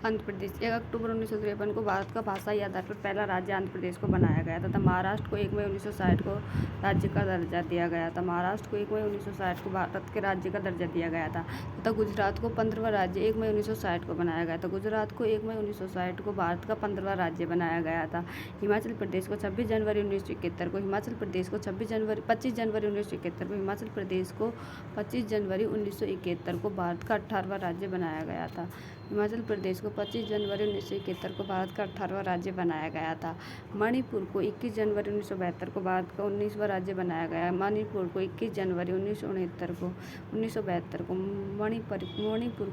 आंध्र प्रदेश 1 अक्टूबर 1953 को भारत का भाषाई आधार पर पहला राज्य आंध्र प्रदेश को बनाया गया तथा महाराष्ट्र को 1 मई 1960 को राज्य का दर्जा दिया गया था। महाराष्ट्र को 1 मई 1960 को भारत के राज्य का दर्जा दिया गया था तथा गुजरात को 15वां राज्य 1 मई 1960 को बनाया गया था। गुजरात को 1 मई 1960 को भारत का 15वां राज्य बनाया गया था। हिमाचल प्रदेश को 26 जनवरी 1971 को हिमाचल प्रदेश को 25 जनवरी 1971 को हिमाचल प्रदेश को 25 जनवरी 1971 को भारत का 18वां राज्य बनाया गया था। हिमाचल प्रदेश को 25 जनवरी 1971 को भारत का 18वां राज्य बनाया गया था। मणिपुर को 21 जनवरी 1972 को भारत का 19वां राज्य बनाया गया। मणिपुर को 21 जनवरी 1972 को मणिपुर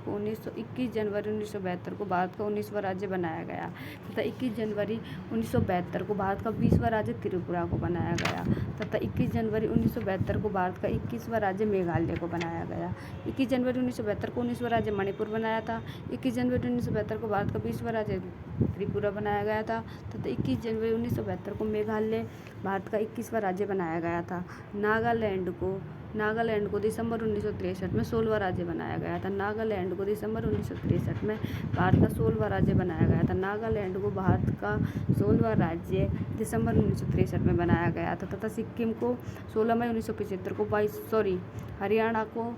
को 21 जनवरी 1972 को भारत का 19वां राज्य बनाया गया तथा 21 जनवरी 1972 को भारत का 20वां राज्य त्रिपुरा को बनाया गया तथा 21 जनवरी 1972 को भारत का 21वां राज्य मेघालय को बनाया गया। 21 जनवरी 1972 को 19वां राज्य मणिपुर बनाया था। 21 जनवरी 1972 को भारत का 20वां राज्य त्रिपुरा बनाया गया था तथा 21 जनवरी 1972 को मेघालय भारत का 21वां राज्य बनाया गया था। नागालैंड को दिसंबर 1963 में 16वां राज्य बनाया गया था। नागालैंड को दिसंबर 1963 में भारत का 16वां राज्य बनाया गया था। नागालैंड को भारत का 16वां राज्य दिसंबर 1963 में बनाया गया था तथा सिक्किम को 16 मई 1975 को हरियाणा को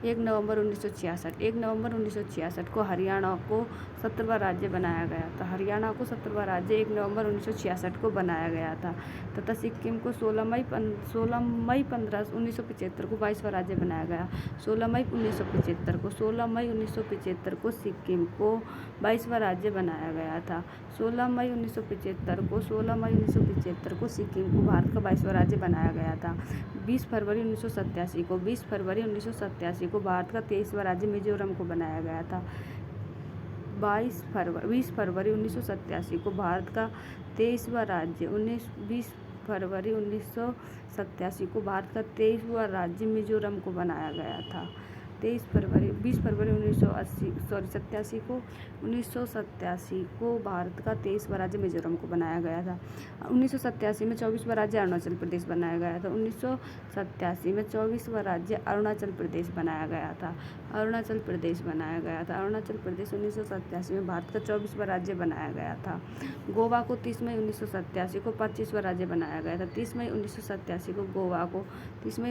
1 नवंबर 1966 को हरियाणा को 17वां राज्य बनाया गया था। हरियाणा को 17वां राज्य 1 नवंबर 1966 को बनाया गया था तथा सिक्किम को 16 मई 1975 को 22वां राज्य बनाया गया। 16 मई 1975 को सिक्किम को 22वां राज्य बनाया गया था। 16 मई 1975 को सिक्किम को भारत का 22वां राज्य बनाया गया था। 20 फरवरी 1987 को भारत का 23वां राज्य मिजोरम को बनाया गया था। 20 फरवरी 1987 को भारत का 23वां राज्य 20 फरवरी 1987 को भारत का 23वां राज्य मिजोरम को बनाया गया था। 20 फरवरी 1987 को भारत का 23वां राज्य मिजोरम को बनाया गया था। 1987 में 24वां राज्य अरुणाचल प्रदेश बनाया गया था। 1987 में 24वां राज्य अरुणाचल प्रदेश बनाया गया था। अरुणाचल प्रदेश 1987 में भारत का 24वां राज्य बनाया गया था। गोवा को 30 मई 1987 को 25वां राज्य बनाया गया था। 30 मई 1987 को गोवा को 25वां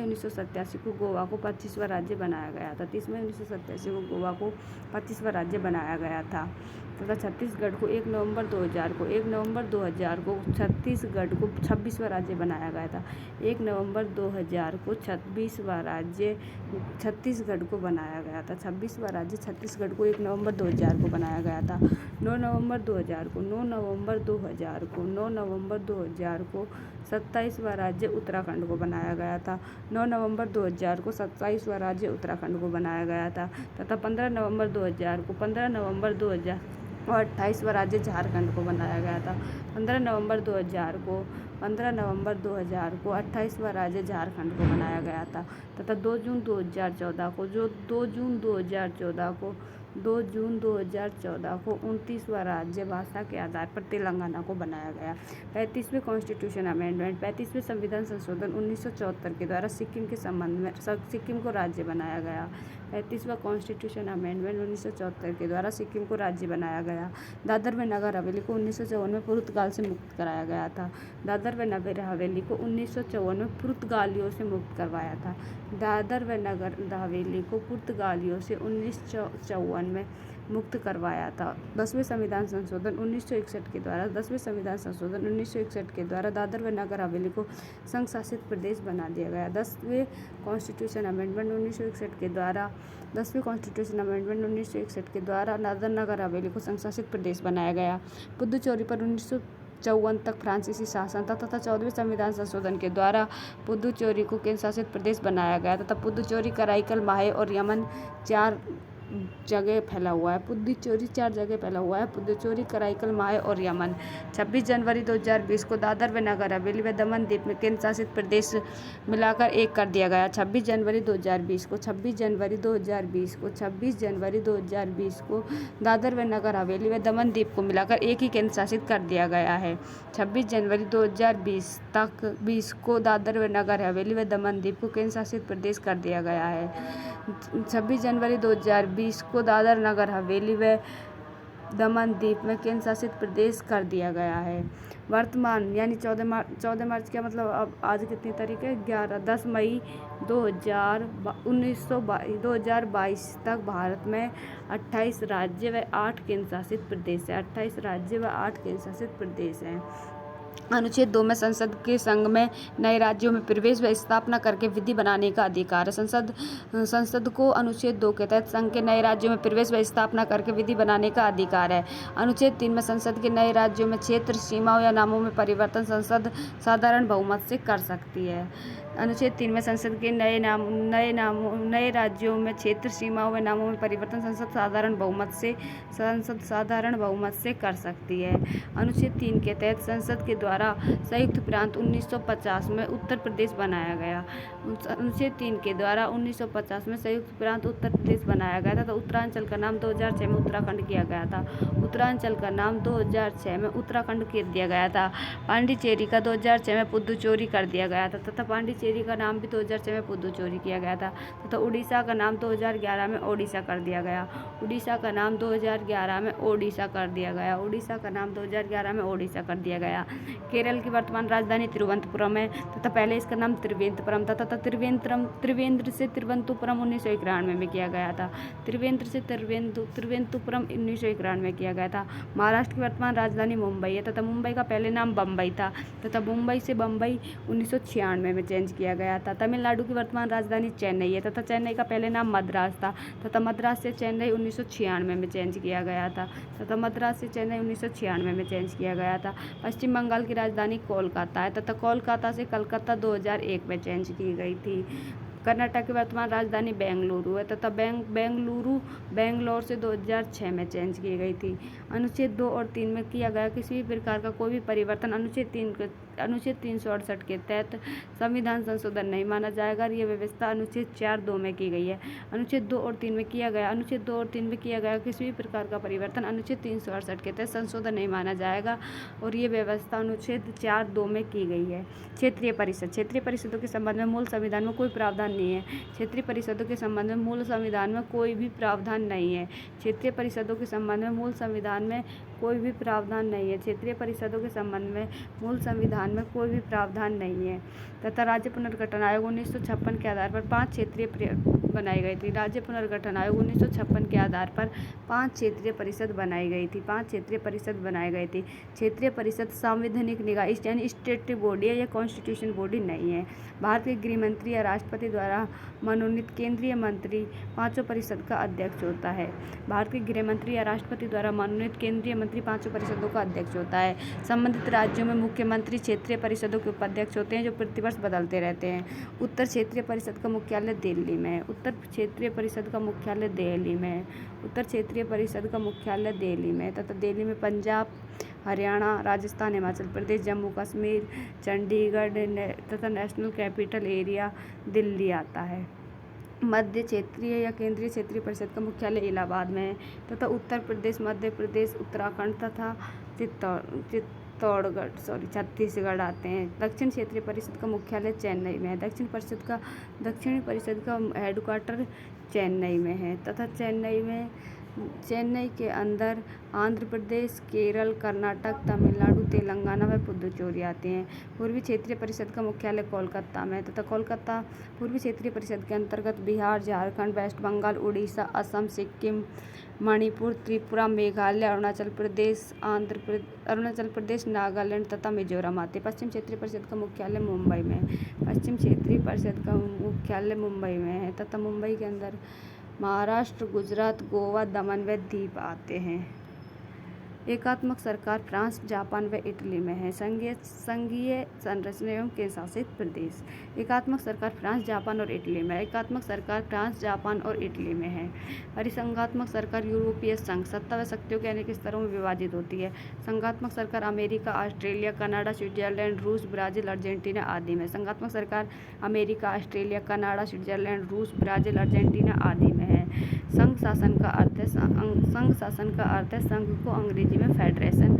राज्य बनाया गया था। 30 मई 1987 को गोवा को 25वां राज्य बनाया गया था तथा छत्तीसगढ़ को 1 नवंबर 2000 को छत्तीसगढ़ को 26वां राज्य बनाया गया था। 1 नवंबर 2000 को 26वां राज्य छत्तीसगढ़ को बनाया गया था। 26वां राज्य छत्तीसगढ़ को 1 नवंबर 2000 को बनाया गया था। 9 नवंबर 2000 को 27वां राज्य उत्तराखंड को बनाया गया था। 9 नवंबर 2000 को 27वां राज्य उत्तराखंड को बनाया गया था तथा 15 नवंबर 2000 को 28वां राज्य झारखंड को बनाया गया था। 15 नवंबर 2000 को 28वां राज्य झारखंड को बनाया गया था तथा 2 जून 2014 को 29वां राज्य भाषा के आधार पर तेलंगाना को बनाया गया। 35वें कॉन्स्टिट्यूशन अमेंडमेंट 35वें संविधान संशोधन 1974 के द्वारा सिक्किम के संबंध में सिक्किम को राज्य बनाया गया। 35वां कॉन्स्टिट्यूशन अमेंडमेंट 1974 के द्वारा सिक्किम को राज्य बनाया गया। दादर व नगर हवेली को 1954 में पुर्तगाल से मुक्त कराया गया था। दादर व नगर हवेली को 1954 में पुर्तगालियों से मुक्त करवाया था। दादर व नगर हवेली को पुर्तगालियों से 1954 में मुक्त करवाया था। 10वें संविधान संशोधन 1961 के द्वारा दादर व नगर हवेली को संघ शासित प्रदेश बना दिया गया। 10वें कॉन्स्टिट्यूशन अमेंडमेंट 1961 के द्वारा दादर नगर हवेली को संघ शासित प्रदेश बनाया गया। पुदुचेरी पर 1954 तक फ्रांसीसी शासन था तथा 14वें संविधान संशोधन के द्वारा पुदुचेरी को केंद्र शासित प्रदेश बनाया गया तथा पुदुचेरी कराईकल माहे और यमन 4 जगह फैला हुआ है। पुदुचेरी कराईकल माहे और यमन। 26 जनवरी 2020 को दादर व नगर हवेली व दमन द्वीप में केंद्र शासित प्रदेश मिलाकर एक कर दिया गया। 26 जनवरी 2020 को दादर व नगर हवेली व दमन द्वीप को मिलाकर एक ही केंद्र शासित कर दिया गया है। 26 जनवरी 2020 को दादर व नगर हवेली व दमन द्वीप को केंद्र शासित प्रदेश कर दिया गया है। 26 जनवरी 2020 को दादर नगर हवेली व दमन द्वीप में केंद्र शासित प्रदेश कर दिया गया है। वर्तमान यानी 14 मार्च का मतलब अब आज कितनी तारीख है, 10 मई 2022 तक भारत में 28 राज्य व 8 केंद्र शासित प्रदेश है। 28 राज्य व 8 केंद्र शासित प्रदेश हैं। अनुच्छेद 2 में संसद के संघ में नए राज्यों में प्रवेश व स्थापना करके विधि बनाने का अधिकार है। संसद को अनुच्छेद 2 के तहत संघ के नए राज्यों में प्रवेश व स्थापना करके विधि बनाने का अधिकार है। अनुच्छेद 3 में संसद के नए राज्यों में क्षेत्र, सीमाओं या नामों में परिवर्तन संसद साधारण बहुमत से कर सकती है। अनुच्छेद 3 में संसद के नए राज्यों में क्षेत्र, सीमाओं व नामों में परिवर्तन संसद साधारण बहुमत से कर सकती है। अनुच्छेद 3 के तहत संसद के द्वारा संयुक्त प्रांत 1950 में उत्तर प्रदेश बनाया गया। अनुच्छेद 3 के द्वारा 1950 में संयुक्त प्रांत उत्तर प्रदेश बनाया गया था। तो उत्तरांचल का नाम 2006 में उत्तराखंड किया गया था। उत्तरांचल का नाम 2006 में उत्तराखंड कर दिया गया था। पांडिचेरी का 2006 में पुदुचेरी कर दिया गया था तथा पांडिचेरी का नाम भी 2006 में पुदुचेरी किया गया था तथा उड़ीसा का नाम 2011 में ओडिशा कर दिया गया। उड़ीसा का नाम 2011 में ओडिशा कर दिया गया। उड़ीसा का नाम 2011 में ओडिशा कर दिया गया। केरल की वर्तमान राजधानी तिरुवनंतपुरम है तथा पहले इसका नाम त्रिवेंद्रपुरम था तथा त्रिवेंद्र से तिरुवनंतपुरम 1991 में किया गया था। त्रिवेंद्र से तिरुवनंतपुरम 1991 में किया गया था। महाराष्ट्र की वर्तमान राजधानी मुंबई है तथा मुंबई का पहले नाम बम्बई था तथा मुंबई से बम्बई 1996 में चेंज किया गया था। तमिलनाडु की वर्तमान राजधानी चेन्नई है तथा चेन्नई का पहले नाम मद्रास था तथा मद्रास से चेन्नई 1996 में चेंज किया गया था तथा मद्रास से चेन्नई 1996 में चेंज किया गया था। पश्चिम बंगाल की राजधानी कोलकाता है तथा कोलकाता से कलकत्ता 2001 में चेंज की गई थी। कर्नाटक की वर्तमान राजधानी बेंगलुरु है तथा बेंगलोर से 2006 में चेंज की गई थी। अनुच्छेद 2 और 3 में किया गया किसी भी प्रकार का कोई भी परिवर्तन अनुच्छेद 368 के तहत संविधान संशोधन नहीं माना जाएगा। यह व्यवस्था अनुच्छेद 4(2) में की गई है। अनुच्छेद 2 और 3 में किया गया किसी भी प्रकार का परिवर्तन अनुच्छेद 368 के तहत संशोधन नहीं माना जाएगा और ये व्यवस्था अनुच्छेद 4(2) में की गई है। क्षेत्रीय परिषदों के संबंध में मूल संविधान में कोई प्रावधान नहीं है। क्षेत्रीय परिषदों के संबंध में मूल संविधान में कोई भी प्रावधान नहीं है। क्षेत्रीय परिषदों के संबंध में मूल संविधान में कोई भी प्रावधान नहीं है। क्षेत्रीय परिषदों के संबंध में मूल संविधान में कोई भी प्रावधान नहीं है तथा राज्य पुनर्गठन आयोग 1956 के आधार पर 5 क्षेत्रीय बनाई गई थी। राज्य पुनर्गठन आयोग 1956 के आधार पर 5 क्षेत्रीय परिषद बनाई गई थी। क्षेत्रीय परिषद संवैधानिक निकाय यानी स्टेटरी बॉडी है या कॉन्स्टिट्यूशन बॉडी नहीं है। भारत के गृह मंत्री या राष्ट्रपति द्वारा मनोनीत केंद्रीय मंत्री पांचों परिषद का अध्यक्ष होता है। भारत के गृह मंत्री या राष्ट्रपति द्वारा मनोनीत केंद्रीय मंत्री पांचों परिषदों का अध्यक्ष होता है। संबंधित राज्यों में मुख्यमंत्री क्षेत्रीय परिषदों के उपाध्यक्ष होते हैं जो प्रतिवर्ष बदलते रहते हैं। उत्तर क्षेत्रीय परिषद का मुख्यालय दिल्ली में है। उत्तर क्षेत्रीय परिषद का मुख्यालय दिल्ली में तथा दिल्ली में पंजाब, हरियाणा, राजस्थान, हिमाचल प्रदेश, जम्मू कश्मीर, चंडीगढ़ तथा नेशनल कैपिटल एरिया दिल्ली आता है। मध्य क्षेत्रीय या केंद्रीय क्षेत्रीय परिषद का मुख्यालय इलाहाबाद में है तथा उत्तर प्रदेश, मध्य प्रदेश, उत्तराखंड तथा छत्तीसगढ़ आते हैं। दक्षिण क्षेत्रीय परिषद का मुख्यालय चेन्नई में है। दक्षिणी परिषद का हेडक्वार्टर चेन्नई में है तथा चेन्नई के अंदर आंध्र प्रदेश, केरल, कर्नाटक, तमिलनाडु, तेलंगाना व पुदुचेरी आते हैं। पूर्वी क्षेत्रीय परिषद का मुख्यालय कोलकाता में है तथा कोलकाता पूर्वी क्षेत्रीय परिषद के अंतर्गत बिहार, झारखंड, वेस्ट बंगाल, उड़ीसा, असम, सिक्किम, मणिपुर, त्रिपुरा, मेघालय, अरुणाचल प्रदेश, नागालैंड तथा मिजोरम आते हैं। पश्चिम क्षेत्रीय परिषद का मुख्यालय मुंबई में है तथा मुंबई के अंदर महाराष्ट्र, गुजरात, गोवा, दमन व दीव आते हैं। एकात्मक सरकार फ्रांस, जापान व इटली में है। संघीय संरचना एवं केंद्र शासित प्रदेश। एकात्मक सरकार फ्रांस, जापान और इटली में है। परिसंघात्मक सरकार यूरोपीय संघ सत्ता व शक्तियों के अनेक स्तरों में विभाजित होती है। संघात्मक सरकार अमेरिका, ऑस्ट्रेलिया, कनाडा, स्विट्जरलैंड, रूस, ब्राजील, अर्जेंटीना आदि में। संघात्मक सरकार अमेरिका, ऑस्ट्रेलिया, कनाडा, स्विट्जरलैंड, रूस, ब्राजील, अर्जेंटीना आदि में है। संघ शासन का अर्थ है संघ को अंग्रेजी में फेडरेशन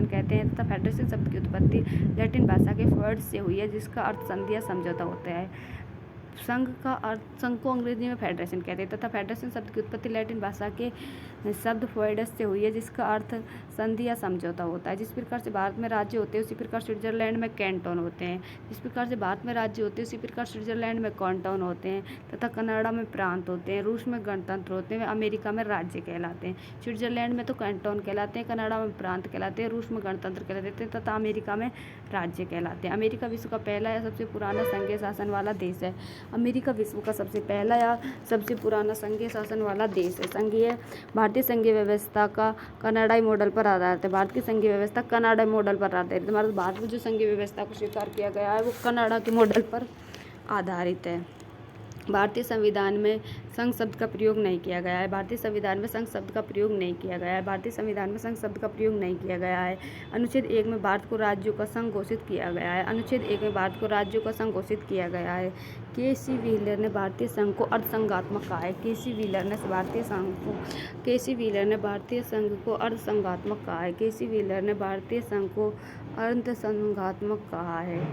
कहते हैं तथा फेडरेशन शब्द की उत्पत्ति लैटिन भाषा के फेड से हुई है जिसका अर्थ संधि या समझौता होता है। संघ को अंग्रेजी में फेडरेशन कहते हैं तथा फेडरेशन शब्द की उत्पत्ति लैटिन भाषा के शब्द फोइडस से हुई है, जिसका अर्थ संधि या समझौता होता है। जिस प्रकार से भारत में राज्य होते हैं उसी प्रकार स्विट्जरलैंड में कैंटोन होते हैं। जिस प्रकार से भारत में राज्य होते हैं उसी प्रकार स्विट्जरलैंड में कैंटोन होते हैं तथा कनाडा में प्रांत होते हैं। रूस में गणतंत्र होते हैं, अमेरिका में राज्य कहलाते हैं। स्विट्जरलैंड में तो कैंटोन कहलाते हैं, कनाडा में प्रांत कहलाते हैं, रूस में गणतंत्र कहलाते हैं तथा अमेरिका में राज्य कहलाते हैं। अमेरिका विश्व का पहला या सबसे पुराना संघीय शासन वाला देश है। अमेरिका विश्व का सबसे पहला या सबसे पुराना संघीय शासन वाला देश है। भारतीय संघीय व्यवस्था का कनाडाई मॉडल पर आधारित है। भारत की संघीय व्यवस्था कनाडाई मॉडल पर आधारित है। हमारे भारत में जो संघीय व्यवस्था को स्वीकार किया गया है वो कनाडा के मॉडल पर आधारित है। भारतीय संविधान में संघ शब्द का प्रयोग नहीं किया गया है। भारतीय संविधान में संघ शब्द का प्रयोग नहीं किया गया है। भारतीय संविधान में संघ शब्द का प्रयोग नहीं किया गया है। अनुच्छेद 1 में भारत को राज्यों का संघ घोषित किया गया है। अनुच्छेद 1 में भारत को राज्यों का संघ घोषित किया गया है। के.सी. व्हीलर ने भारतीय संघ को अर्धसंघात्मक कहा है। के.सी. व्हीलर ने भारतीय संघ को अर्धसंघात्मक कहा है। के.सी. व्हीलर ने भारतीय संघ को अर्धसंघात्मक कहा है।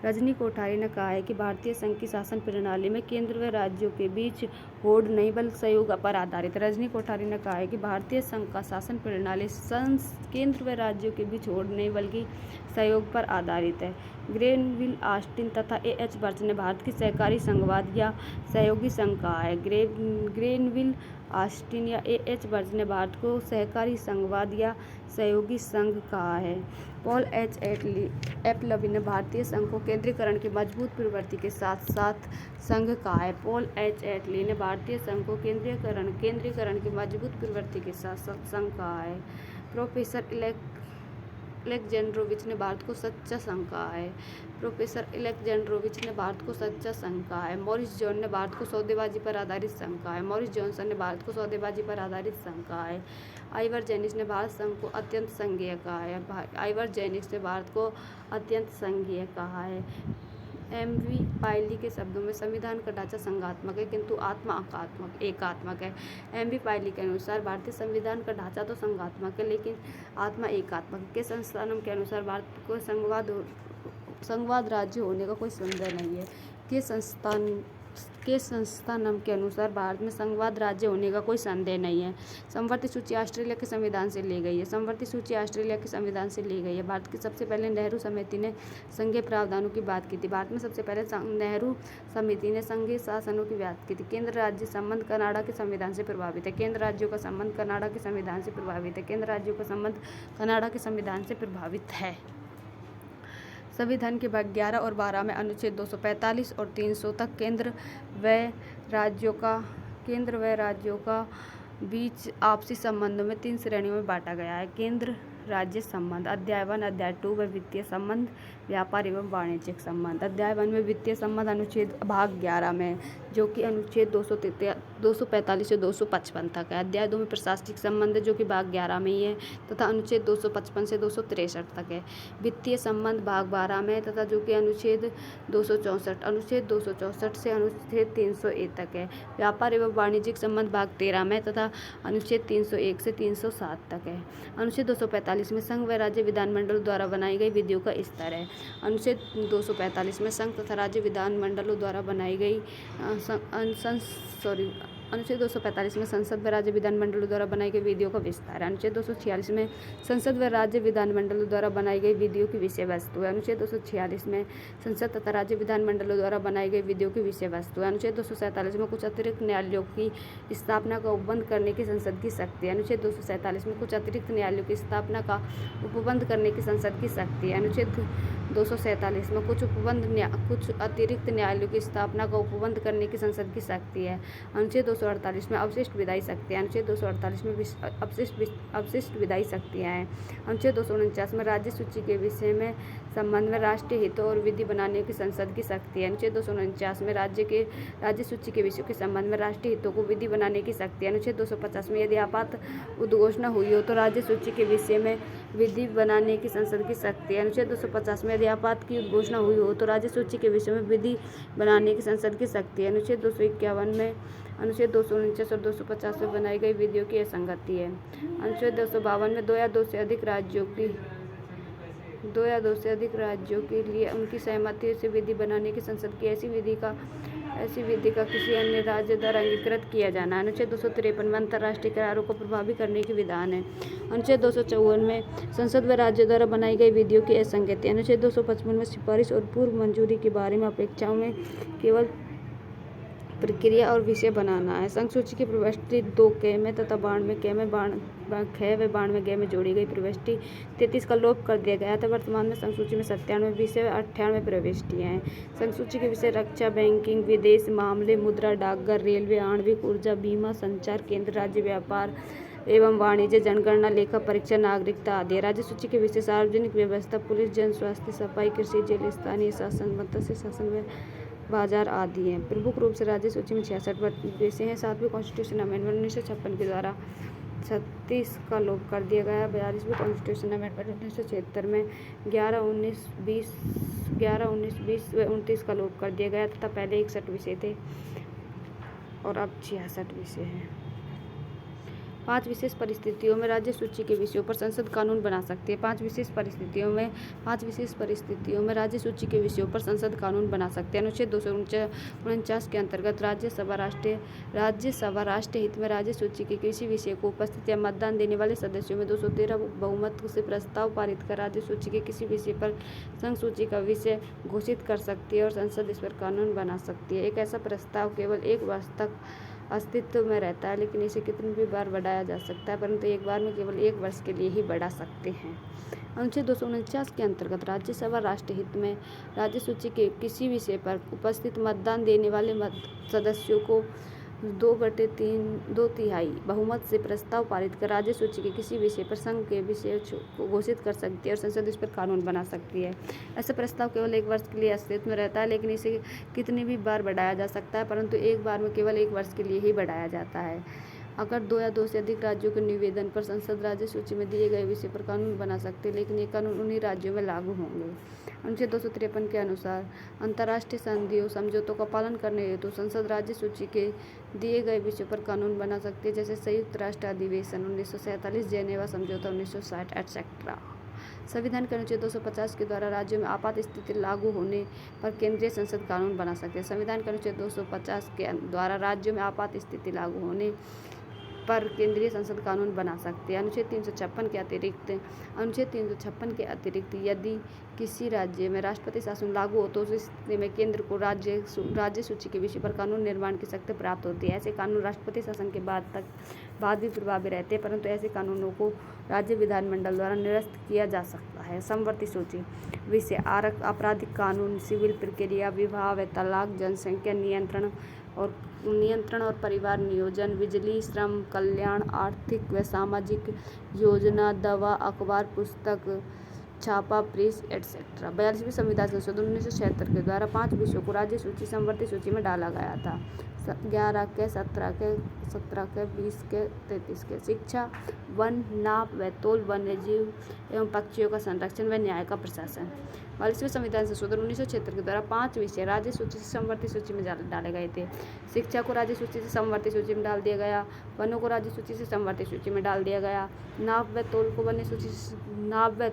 रजनी कोठारी ने कहा है कि भारतीय संघ की शासन प्रणाली में केंद्र व राज्यों के बीच होड़ नहीं बल्कि सहयोग पर आधारित है। रजनी कोठारी ने कहा है कि भारतीय संघ का शासन प्रणाली केंद्र व राज्यों के बीच होड़ नहीं बल्कि सहयोग पर आधारित है। ग्रेनविल ऑस्टिन तथा ए.एच. बर्च ने भारत की सहकारी संघवाद या सहयोगी संघ कहा है। ग्रेनविल ऑस्टिन या ए.एच. बर्च ने भारत को सहकारी संघवाद या सहयोगी संघ कहा है। पॉल एफ लवी ने भारतीय संघ को केंद्रीकरण की मजबूत प्रवृत्ति के साथ साथ संघ कहा है। पॉल एच ली ने भारतीय संघ को केंद्रीकरण की मजबूत प्रवृत्ति के साथ साथ संघ कहा है। प्रोफेसर एलेक्जेंड्रोविच ने भारत को सच्चा संघ कहा है। प्रोफेसर एलेक्जेंड्रोविच ने भारत को सच्चा संघ कहा है। मॉरिस जॉन ने भारत को सौदेबाजी पर आधारित संघ कहा है। मॉरिस जॉनसन ने भारत को सौदेबाजी पर आधारित संघ कहा है। आइवर जेनिस ने भारत संघ को अत्यंत संघीय कहा है। आइवर जेनिस ने भारत को अत्यंत संघीय कहा है। एम.वी. पायली के शब्दों में संविधान का ढांचा संघात्मक है किंतु आत्मा एकात्मक है। एम.वी. पायली के अनुसार भारतीय संविधान का ढांचा तो संघात्मक है लेकिन आत्मा एकात्मक के संस्थानों के अनुसार भारत को संघवाद राज्य होने का कोई संदेह नहीं है। के संस्थानम के अनुसार भारत में संघवाद राज्य होने का कोई संदेह नहीं है। समवर्ती सूची ऑस्ट्रेलिया के संविधान से ली गई है। भारत की सबसे पहले नेहरू समिति ने संघीय प्रावधानों की बात की थी। भारत में सबसे पहले नेहरू समिति ने संघीय शासनों की बात की थी। केंद्र राज्य संबंध कनाडा के संविधान से प्रभावित है। केंद्र राज्यों का संबंध कनाडा के संविधान से प्रभावित है। संविधान के भाग 11 और 12 में अनुच्छेद 245 और 300 तक केंद्र व राज्यों का बीच आपसी संबंधों में 3 श्रेणियों में बांटा गया है। केंद्र राज्य संबंध अध्याय 1, अध्याय 2 व वित्तीय संबंध, व्यापार एवं वाणिज्यिक संबंध। अध्याय 1 में वित्तीय संबंध अनुच्छेद भाग 11 में जो कि अनुच्छेद 245 से 255 तक है। अध्याय 2 में प्रशासनिक संबंध जो कि भाग 11 में ही है तथा अनुच्छेद 255 से 263 तक है। वित्तीय संबंध भाग 12 में तथा जो कि अनुच्छेद 264 से अनुच्छेद 301 तक है। व्यापार एवं वाणिज्यिक संबंध भाग 13 में तथा अनुच्छेद 301 से 307 तक है। अनुच्छेद 245 में संघ व राज्य विधानमंडलों द्वारा बनाई गई विधियों का स्तर है। अनुच्छेद 245 में संघ तथा राज्य विधानमंडलों द्वारा बनाई गई अनुच्छेद 245 में संसद व राज्य विधानमंडलों द्वारा बनाई गई विधियों का विस्तार है। अनुच्छेद 246 में संसद व राज्य विधानमंडलों द्वारा बनाई गई विधियों की विषय वस्तु है। अनुच्छेद 246 में संसद तथा राज्य विधानमंडलों द्वारा बनाई गई विधियों की विषय वस्तु है। अनुच्छेद 247 में कुछ अतिरिक्त न्यायालयों की स्थापना का उपबंध करने की संसद की शक्ति है। अनुच्छेद 247 में कुछ अतिरिक्त न्यायालयों की स्थापना का उपबंध करने की संसद की शक्ति है। अनुच्छेद 247 में कुछ अतिरिक्त न्यायालयों की स्थापना का उपबंध करने की संसद की शक्ति है। अनुच्छेद 248 में अवशिष्ट विधायी शक्तियाँ। अनुच्छेद 248 में अवशिष्ट विधायी शक्तियाँ हैं। अनुच्छेद 249 में राज्य सूची के विषय में संबंध में राष्ट्रीय हितों और विधि बनाने की संसद की शक्ति है। अनुच्छेद 249 में राज्य सूची के विषयों के संबंध में राष्ट्रीय हितों को विधि बनाने की शक्ति है। अनुच्छेद 250 में यदि आपात उद्घोषणा हुई हो तो राज्य सूची के विषय में विधि बनाने की संसद की शक्ति है। अनुच्छेद 250 में यदि आपात की उद्घोषणा हुई हो तो राज्य सूची के विषय में विधि बनाने की संसद की शक्ति है। अनुच्छेद 251 में अनुच्छेद 249 और 250 में बनाई गई विधियों की असंगति है। अनुच्छेद 252 में 2 या 2 से अधिक राज्यों के लिए उनकी सहमति से विधि बनाने की संसद की ऐसी विधि का ऐसी विधि का किसी अन्य राज्य द्वारा अंगीकृत किया जाना। अनुच्छेद 253 में अंतर्राष्ट्रीय करारों को प्रभावी करने के विधान है। अनुच्छेद 254 में संसद व राज्य द्वारा बनाई गई विधियों की असंगति। अनुच्छेद 255 में सिफारिश और पूर्व मंजूरी के बारे में अपेक्षाओं में केवल प्रक्रिया और विषय बनाना है। संघ सूची की प्रविष्टि 2 क में तथा 92 क में ख व 92 ग में जोड़ी गई प्रविष्टि 33 का लोप कर दिया गया था। वर्तमान में संघ सूची में 97 विषय व 98 प्रविष्टियाँ हैं। संघ सूची के विषय रक्षा, बैंकिंग, विदेश मामले, मुद्रा, डाकघर, रेलवे, आणविक ऊर्जा, बीमा, संचार, केंद्र राज्य व्यापार एवं वाणिज्य, जनगणना, लेखा परीक्षा, नागरिकता आदि। राज्य सूची के विषय सार्वजनिक व्यवस्था, पुलिस, जन स्वास्थ्य, सफाई, कृषि, जेल, स्थानीय शासन, मत्स्य शासन व बाजार आदि हैं। प्रमुख रूप से राज्य सूची में 66 विषय हैं। 7वीं कॉन्स्टिट्यूशन अमेंडमेंट 1956 के द्वारा 36 का लोप कर दिया गया। 42वीं कॉन्स्टिट्यूशन अमेंडमेंट 1976 में 11, 19, 20 व 29 का लोप कर दिया गया तथा पहले 61 विषय थे और अब 66 विषय हैं। 5 विशेष परिस्थितियों में राज्य सूची के विषयों पर संसद कानून बना सकती है। 5 विशेष परिस्थितियों में राज्य सूची के विषयों पर संसद कानून बना सकते हैं। अनुच्छेद 249 के अंतर्गत राज्यसभा राष्ट्र हित में राज्य सूची के किसी विषय को उपस्थित या मतदान देने वाले सदस्यों में 213 बहुमत से प्रस्ताव पारित कर राज्य सूची के किसी विषय पर संघ सूची का विषय घोषित कर सकती है और संसद इस पर कानून बना सकती है। एक ऐसा प्रस्ताव केवल 1 वर्ष तक अस्तित्व में रहता है, लेकिन इसे कितनी भी बार बढ़ाया जा सकता है, परंतु एक बार में केवल 1 वर्ष के लिए ही बढ़ा सकते हैं। अनुच्छेद 249 के अंतर्गत राज्यसभा राष्ट्र हित में राज्य सूची के किसी विषय पर उपस्थित मतदान देने वाले सदस्यों को 2/3 बहुमत से प्रस्ताव पारित कर राज्य सूची के किसी विषय पर संघ के विषय को घोषित कर सकती है और संसद इस पर कानून बना सकती है। ऐसा प्रस्ताव केवल 1 वर्ष के लिए अस्तित्व में रहता है, लेकिन इसे कितनी भी बार बढ़ाया जा सकता है, परंतु एक बार में केवल 1 वर्ष के लिए ही बढ़ाया जाता है। अगर 2 या 2 से अधिक राज्यों के निवेदन पर संसद राज्य सूची में दिए गए विषय पर कानून बना सकते हैं, लेकिन ये कानून उन्हीं राज्यों में लागू होंगे। अनुच्छेद 253 के अनुसार अंतर्राष्ट्रीय संधियों समझौतों का पालन करने हेतु संसद राज्य सूची के दिए गए विषयों पर कानून बना सकती है, जैसे संयुक्त राष्ट्र अधिवेशन 1947, जेनेवा समझौता 1960 एटसेट्रा। संविधान के अनुच्छेद 250 के द्वारा राज्यों में आपात स्थिति लागू होने पर केंद्रीय संसद कानून बना सकते हैं। संविधान के अनुच्छेद 250 के द्वारा राज्यों में आपात स्थिति लागू होने पर केंद्रीय संसद कानून बना सकते हैं। अनुच्छेद 356 के अतिरिक्त यदि किसी राज्य में राष्ट्रपति शासन लागू हो तो उस स्थिति में केंद्र को राज्य सूची के विषय पर कानून निर्माण की शक्ति प्राप्त होती है। ऐसे कानून राष्ट्रपति शासन के बाद भी प्रभावी रहते हैं, परंतु ऐसे कानूनों को राज्य विधानमंडल द्वारा निरस्त किया जा सकता है। समवर्ती सूची विषय आपराधिक कानून, सिविल प्रक्रिया, विवाह व तलाक, जनसंख्या नियंत्रण और परिवार नियोजन, बिजली, श्रम कल्याण, आर्थिक व सामाजिक योजना, दवा, अखबार, पुस्तक, छापा, प्रेस एटसेट्रा। 42वें संविधान संशोधन 1976 के द्वारा 5 विषयों को राज्य सूची समवर्ती सूची में डाला गया था। 11 के, 17 के, 20 के, 33 के। शिक्षा, वन, नाप व तोल, वन्यजीव एवं पक्षियों का संरक्षण व न्याय का प्रशासन। 42वें संविधान संशोधन 1976 के द्वारा 5 विषय राज्य सूची से समवर्ती सूची में डाले गए थे। शिक्षा को राज्य सूची से समवर्ती सूची में डाल दिया गया, वनों को राज्य सूची से समवर्ती सूची में डाल दिया गया, नाप व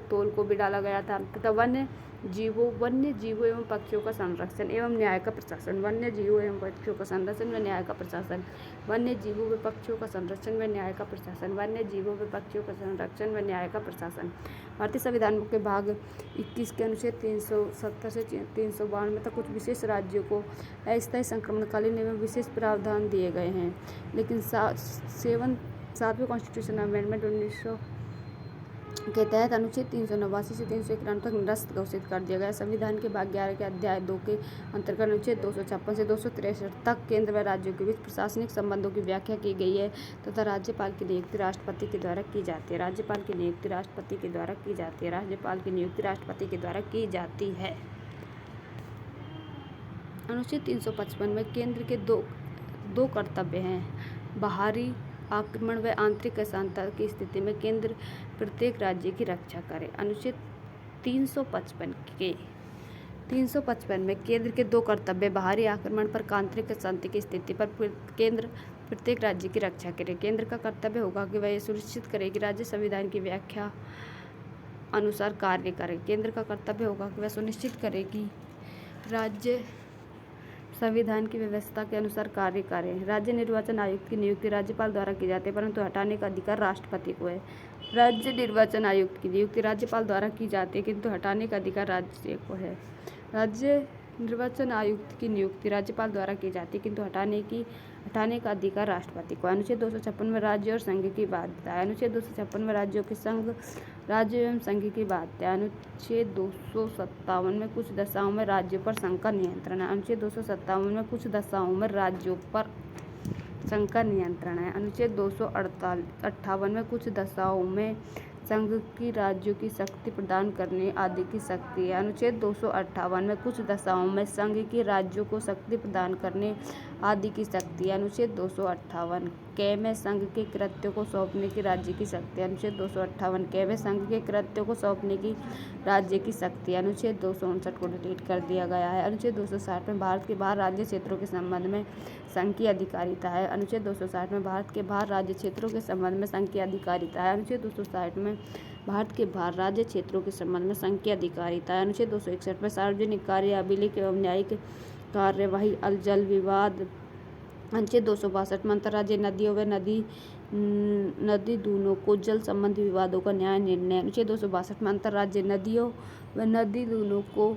तोल को भी डाला गया था तथा वन्य जीवों एवं पक्षियों का संरक्षण एवं न्याय का प्रशासन। वन्य जीवों एवं पक्षियों का संरक्षण व न्याय का प्रशासन। वन्य जीवों व पक्षियों का संरक्षण व न्याय का प्रशासन। वन्य जीवों व पक्षियों का संरक्षण व न्याय का प्रशासन। भारतीय संविधान के भाग 21 के अनुच्छेद 370 से 392 तक कुछ विशेष राज्यों को अस्थायी संक्रमणकालीन एवं विशेष प्रावधान दिए गए हैं, लेकिन 7वें कॉन्स्टिट्यूशन अमेंडमेंट 1900 के तहत अनुच्छेद 389 से 391 तक निरस्त घोषित कर दिया गया। संविधान के भाग 11 के अध्याय 2 के अंतर्गत अनुच्छेद 256 से 263 तक केंद्र व राज्यों के बीच प्रशासनिक संबंधों की व्याख्या की गई है तथा राज्यपाल की नियुक्ति राष्ट्रपति के द्वारा की जाती है। राज्यपाल की नियुक्ति राष्ट्रपति के द्वारा की जाती है। राज्यपाल की नियुक्ति राष्ट्रपति के द्वारा की जाती है। अनुच्छेद 355 में केंद्र के दो कर्तव्य हैं। बाहरी आक्रमण व आंतरिक अशांति की स्थिति में केंद्र प्रत्येक राज्य की रक्षा करे। अनुच्छेद 355 में केंद्र के 2 कर्तव्य बाहरी आक्रमण पर आंतरिक अशांति की स्थिति पर केंद्र प्रत्येक राज्य की रक्षा करे। केंद्र का कर्तव्य होगा कि वह यह सुनिश्चित करे कि राज्य संविधान की व्याख्या अनुसार कार्य करे। केंद्र का कर्तव्य होगा कि वह सुनिश्चित करे कि राज्य संविधान की व्यवस्था के अनुसार कार्य करें। राज्य निर्वाचन आयुक्त की नियुक्ति राज्यपाल द्वारा की जाती है, परंतु हटाने का अधिकार राष्ट्रपति को है। राज्य निर्वाचन आयुक्त की नियुक्ति राज्यपाल द्वारा की जाती है, किंतु हटाने का अधिकार राज्य को है। राज्य निर्वाचन आयुक्त की नियुक्ति राज्यपाल द्वारा की जाती है, किंतु हटाने का अधिकार राष्ट्रपति को। अनुच्छेद 256 में राज्य और संघ की बाध्यता है। अनुच्छेद 256 में राज्यों के संघ, राज्य एवं संघ की बाध्यता है। अनुच्छेद 257 में कुछ दशाओं में राज्यों पर संघ का नियंत्रण है। अनुच्छेद 257 में कुछ दशाओं में राज्यों पर संघ का नियंत्रण है। अनुच्छेद 258 में कुछ दशाओं में संघ की राज्यों की शक्ति प्रदान करने आदि की शक्ति है। अनुच्छेद 258 में कुछ दशाओं में संघ की राज्यों को शक्ति प्रदान करने आदि की शक्ति है। अनुच्छेद 258 के में संघ के कृत्यों को सौंपने की राज्य की शक्ति है। अनुच्छेद 258 के में संघ के कृत्यों को सौंपने की राज्य की शक्ति है। अनुच्छेद 259 को डिलीट कर दिया गया है। अनुच्छेद 260 में भारत के बाहर राज्य क्षेत्रों के संबंध में संघ की अधिकारिता है। अनुच्छेद 260 में भारत के बाहर राज्य क्षेत्रों के संबंध में संघ की अधिकारिता है। अनुच्छेद 260 में भारत के बाहर राज्य क्षेत्रों के संबंध में संघ की अधिकारिता है। अनुच्छेद 261 में सार्वजनिक कार्य, अभिलेख एवं न्यायिक कार्यवाही, जल विवाद। अनुच्छेद 262 में अंतर्राज्यीय नदियों व नदी दूनों को जल संबंधी विवादों का न्याय निर्णय। अनुच्छेद 262 में अंतर्राज्यीय नदियों व नदी दूनों को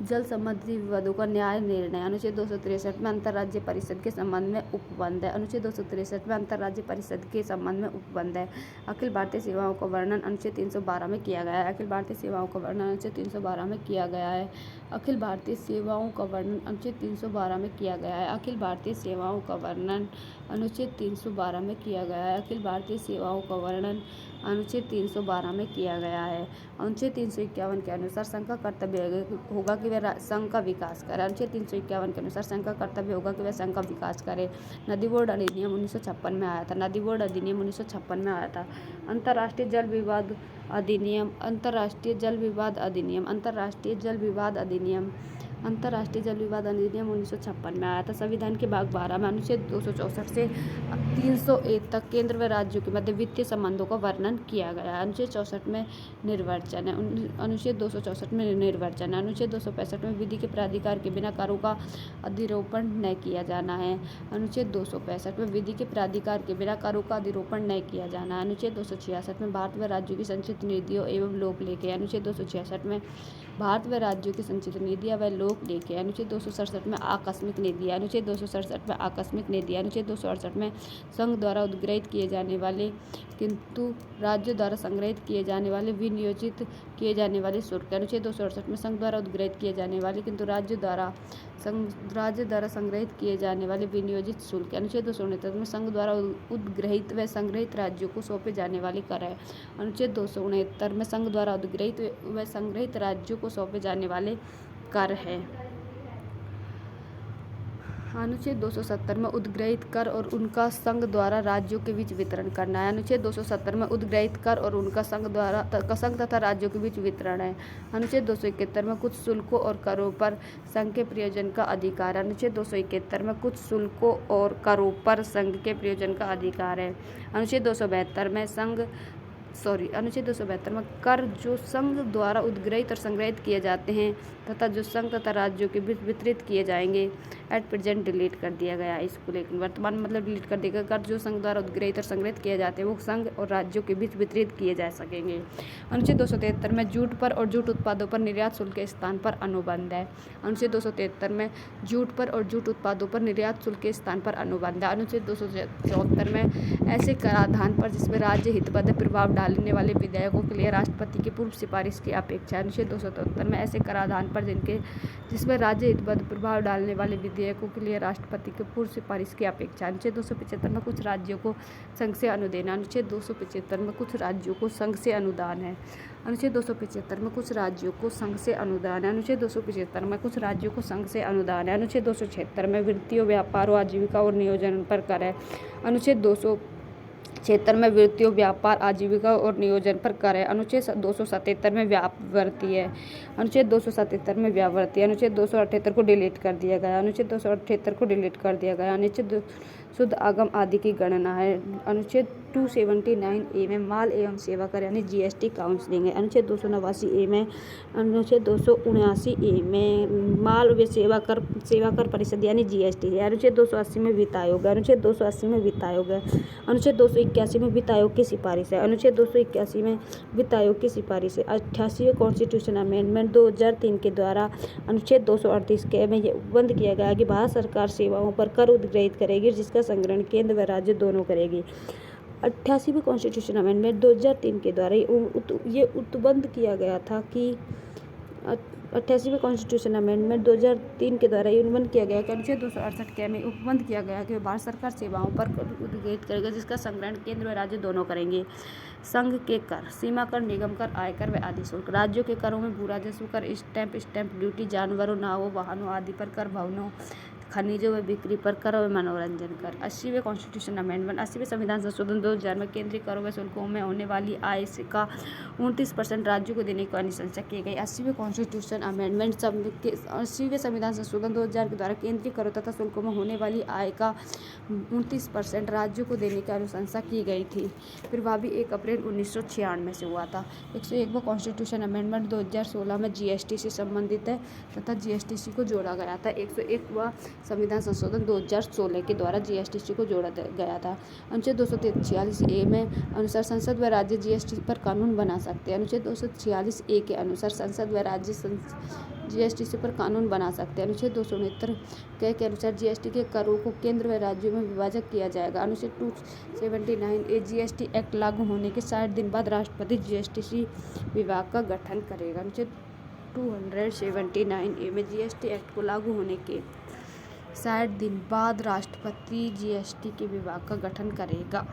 जल संबंधी विवादों का न्याय निर्णय। अनुच्छेद 263 में अंतर्राज्यीय परिषद के संबंध में उपबंध है। अनुच्छेद 263 में अंतर्राज्यीय परिषद के संबंध में उपबंध है। अखिल भारतीय सेवाओं का वर्णन अनुच्छेद 312 में किया गया है। अखिल भारतीय सेवाओं का वर्णन अनुच्छेद 312 में किया गया है। अखिल भारतीय सेवाओं का वर्णन अनुच्छेद 312 में किया गया है। अखिल भारतीय सेवाओं का वर्णन अनुच्छेद 312 में किया गया है। अखिल भारतीय सेवाओं का वर्णन अनुच्छेद 312 में किया गया है। अनुच्छेद 351 के अनुसार संघ का कर्तव्य होगा कि वह संघ का विकास करे। अनुच्छेद 351 के अनुसार संघ का कर्तव्य होगा कि वह संघ का विकास करे। नदी बोर्ड अधिनियम 1956 में आया था। नदी बोर्ड अधिनियम 1956 में आया था। अंतर्राष्ट्रीय जल विवाद अधिनियम, अंतर्राष्ट्रीय जल विवाद अधिनियम, अंतर्राष्ट्रीय जल विवाद अधिनियम, अंतर्राष्ट्रीय जल विवाद अधिनियम 1956 में आया था। संविधान के भाग 12 में अनुच्छेद 264 से 301 तक केंद्र व राज्यों के मध्य वित्तीय संबंधों का वर्णन किया गया है। अनुच्छेद 64 में निर्वाचन है। अनुच्छेद 264 में निर्वाचन है। अनुच्छेद 265 में विधि के प्राधिकार के बिना करों का अधिरोपण न किया जाना है। अनुच्छेद 265 में विधि के प्राधिकार के बिना करों का अधिरोपण न किया जाना है। अनुच्छेद 266 में भारत व राज्यों की संचित निधियों एवं लोक लेखे। अनुच्छेद 266 में भारत व राज्यों की संचित निधियां व लोक लेखे। अनुच्छेद 267 में आकस्मिक निधि। अनुच्छेद 267 में आकस्मिक निधि। अनुच्छेद 268 में संघ द्वारा उद्ग्रहित किए जाने वाले किंतु राज्य द्वारा संग्रहित किए जाने वाले विनियोजित किए जाने वाले शुल्क। अनुच्छेद 268 में संघ द्वारा उद्ग्रहित किए जाने वाले किंतु राज्य द्वारा संग्रहित किए जाने वाले विनियोजित शुल्क। अनुच्छेद 269 में संघ द्वारा उद्ग्रहित व संग्रहित राज्यों को सौंपे जाने वाले कर है। अनुच्छेद 269 में संघ द्वारा उद्ग्रहित व संग्रहित राज्यों को सौंपे जाने वाले कर है। अनुच्छेद 270 में उद्ग्रहित कर और उनका संघ द्वारा राज्यों के बीच वितरण करना है। अनुच्छेद 270 में उद्ग्रहित कर और उनका संघ तथा राज्यों के बीच वितरण है। अनुच्छेद 271 में कुछ शुल्कों और करों पर संघ के प्रयोजन का अधिकार है। अनुच्छेद 271 में कुछ शुल्कों और करों पर संघ के प्रयोजन का अधिकार है। अनुच्छेद 272 में कर जो संघ द्वारा उद्ग्रहित और संग्रहित किए जाते हैं तथा जो संघ तथा राज्यों के बीच वितरित किए जाएंगे एट प्रेजेंट डिलीट कर दिया गया है इसको, लेकिन वर्तमान मतलब डिलीट कर देगा। कर जो संघ द्वारा उद्ग्रहित और संग्रहित किए जाते हैं वो संघ और राज्यों के बीच वितरित किए जा सकेंगे। अनुच्छेद 273 में जूट पर और जूट उत्पादों पर निर्यात शुल्क के स्थान पर अनुबंध है। अनुच्छेद 273 में जूट पर और जूट उत्पादों पर निर्यात शुल्क के स्थान पर अनुबंध है। अनुच्छेद 274 में ऐसे कराधान पर जिसमें राज्य हितबद्ध प्रभाव डालने वाले विधेयकों के लिए राष्ट्रपति की पूर्व सिफारिश की अपेक्षा। अनुच्छेद 273 में ऐसे कराधान पर जिसमें राज्य हितबद्ध प्रभाव डालने वाले विधेयकों के लिए राष्ट्रपति की पूर्व सिफारिश की अपेक्षा। अनुच्छेद 275 में कुछ राज्यों को संघ से अनुदान। अनुच्छेद 275 में कुछ राज्यों को संघ से अनुदान है। अनुच्छेद 275 में कुछ राज्यों को संघ से अनुदान है। अनुच्छेद 275 में कुछ राज्यों को संघ से अनुदान है। अनुच्छेद 276 में वृत्तियों, व्यापारों, आजीविका और नियोजन पर कर है। अनुच्छेद 276 में वृत्तियों, व्यापार, आजीविका और नियोजन पर कर है। अनुच्छेद 277 में व्यावृत्ति है। अनुच्छेद 277 में व्यावृत्ति है। अनुच्छेद 278 को डिलीट कर दिया गया। अनुच्छेद 278 को डिलीट कर दिया गया। अनुच्छेद शुद्ध आगम आदि की गणना है। अनुच्छेद 279A में माल एवं सेवा कर यानी GST काउंसलिंग है। अनुच्छेद 289A में अनुच्छेद 279A में माल व सेवा कर परिषद यानी GST है। अनुच्छेद 280 में वित्त आयोग है। अनुच्छेद 280 में वित्त आयोग है। अनुच्छेद 281 में वित्त आयोग की सिफारिश है। अनुच्छेद 281 में वित्त आयोग की सिफारिश है। 88वें कॉन्स्टिट्यूशन अमेंडमेंट 2003 के द्वारा अनुच्छेद 238 के में यह उपबंध किया गया कि भारत सरकार सेवाओं पर कर उद्ग्रहित करेगी, जिसका संग्रहण केंद्र व राज्य दोनों करेगी। 88वें कॉन्स्टिट्यूशन अमेंडमेंट 2003 के द्वारा ये उपबंध किया गया था कि 88वें कॉन्स्टिट्यूशन अमेंडमेंट 2003 के द्वारा ये उपबंध किया गया कि अनुच्छेद 268 के में उपबंध किया गया कि भारत सरकार सेवाओं पर उद्ग्रहित करेगा, जिसका संग्रहण केंद्र व राज्य दोनों करेंगे। संघ के कर, सीमा कर, निगम कर, आयकर व आदि शुल्क। राज्यों के करों में भू राजस्व कर, स्टैंप ड्यूटी, जानवरों, नावों, वाहनों आदि पर कर, भवनों, खनिजों व बिक्री पर कर और मनोरंजन कर। 80वें कॉन्स्टिट्यूशन अमेंडमेंट 80वें संविधान संशोधन 2000 में केंद्रीय करों व शुल्कों में होने वाली आय का 29% राज्यों को देने की अनुशंसा की गई। 80वें कॉन्स्टिट्यूशन अमेंडमेंट 80वें संविधान संशोधन 2000 के द्वारा केंद्रीय करों तथा शुल्कों में होने वाली आय का 29% राज्यों को देने की अनुशंसा की गई थी। प्रभावी 1 अप्रैल 1996 से हुआ था। 101वां कॉन्स्टिट्यूशन अमेंडमेंट 2016 में GST से संबंधित है तथा GSTC को जोड़ा गया था। 101वां संविधान संशोधन 2016 के द्वारा GSTC को जोड़ा गया था। अनुच्छेद 246A में अनुसार संसद व राज्य GST पर कानून बना सकते हैं। अनुच्छेद 246A के अनुसार संसद व राज्य GSTC पर कानून बना सकते हैं। अनुच्छेद 269 के अनुसार GST के करों को केंद्र व राज्यों में विभाजित किया जाएगा। अनुच्छेद 279A GST एक्ट लागू होने के 60 दिन बाद राष्ट्रपति GSTC विभाग का गठन करेगा। अनुच्छेद 279A में GST एक्ट को लागू होने के 60 दिन बाद राष्ट्रपति GST के विभाग का गठन करेगा।